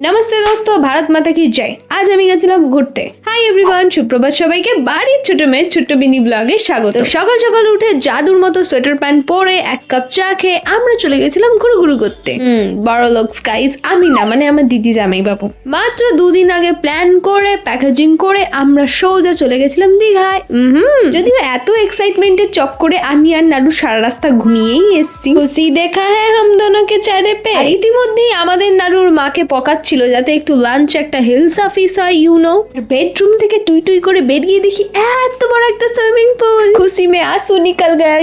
নমস্তে দোস্ত, ভারত মাতা কি জয়। আজ আমি গেছিলাম ঘুরতে। হাই এভরিওয়ান, সুপ্রভাত সবাইকে। বাড়ির ছোট মেয়ের ছোট্ট বিনি ব্লগে স্বাগত। সকাল সকাল উঠে জাদুর মতো সোয়েটার প্যান্ট পরে এক কাপ চা খেয়ে আমরা চলে গেছিলাম ঘুরু করতে। বড় লোক গাইস, আমি না, মানে আমার দিদি জামাই বাবু। মাত্র দুদিন আগে প্ল্যান করে প্যাকেজিং করে আমরা সোজা চলে গেছিলাম দীঘায়। যদিও এত এক্সাইটমেন্টের চক্করে আমি আর নাড়ু সারা রাস্তা ঘুমিয়েই এসছি। খুশি দেখা হ্যাঁ হাম দোনোকে চারে পে। ইতিমধ্যেই আমাদের নাড়ুর মাকে পকাচ্ছিল যাতে একটু লাঞ্চ একটা হিল সাফিস হয়, বেডরুম থেকে টুই করে বেরিয়ে দেখি এত বড় একটা সুইমিং পুল। খুশি মে আসু নিকাল গায়া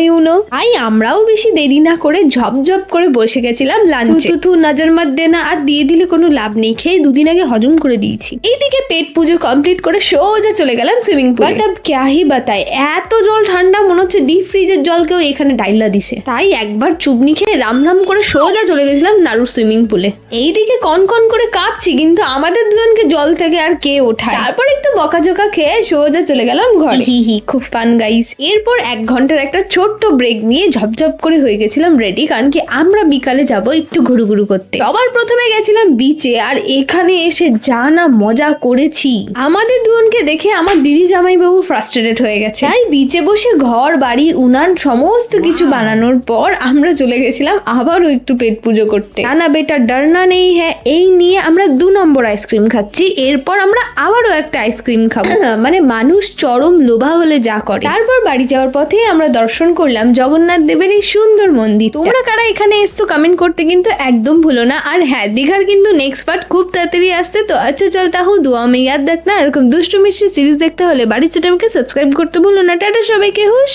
আই আমরাও বেশি দেরি না করে ঝপঝপ করে বসে গেছিলাম লাঞ্চে। তু নজর মত দেনা, আর দিয়ে দিলে কোনো লাভ নেই, খেয়ে দুদিন আগে হজম করে দিয়েছি। এইদিকে পেট পুজো কমপ্লিট করে সোজা চলে গেলাম সুইমিং পুলে। বাট আব ক্যা হি বাতায়, এত জল ঠান্ডা মনে হচ্ছে ডিপ ফ্রিজের জলকেও এখানে ডাইলা দিছে। তাই একবার চুবনি খেয়ে রাম করে সোজা চলে গেছিলাম নাড়ুর সুইমিং পুলে। এইদিকে কন করে কাঁপছি, কিন্তু আমাদের দুজনকে জল থেকে আর কে ওঠায়। তারপর একটু বকাঝকা খেয়ে সোজা চলে গেলাম ঘরে। খুব ফান গাইস। এরপর 1 ঘন্টার একটা ছোট্ট ব্রেক নিয়ে ঝপঝপ করে হয়ে গেছিলাম রেডি, কারণ কি আমরা বিকালে যাব একটু ঘুরু করতে। সবার প্রথমে গেছিলাম বিচে, আর এখানে এসে যা না মজা করেছি। আমাদের দুজনকে দেখে আমার দিদি জামাই বাবু ফ্রাস্ট্রেটেড হয়ে গেছে। তাই বিচে বসে ঘর বাড়ি উনান সমস্ত কিছু বানানোর পর আমরা চলে গেছিলাম আবারও একটু পেট পুজো করতে। না বেটা ডরনা নেই হ্যাঁ, এই নিয়ে আমরা 2 নম্বর আইসক্রিম খাচ্ছি। এরপর আমরা আবারও একটা আইসক্রিম খাবো। মানে মানুষ চরম লোভা হলে যা করে। তারপর বাড়ি যাওয়ার পথে আমরা দর্শন করলাম জগন্নাথ দেবের এই সুন্দর মন্দির। তোমরা কারা এখানে এসছো কমেন্ট করতে কিন্তু একদম ভুলো না। আর হ্যাঁ, দীঘার কিন্তু নেক্সট পার্ট খুব তাড়াতাড়ি আসছে। তো আচ্ছা চলতা হুঁ, দুয়া মে ইয়াদ রাখনা। এরকম দুষ্টু মিষ্টি সিরিজ দেখতে হলে বাড়ির ছোট আমাকে সাবস্ক্রাইব করতে ভুলো না। টাটা সবাইকে, হুশ।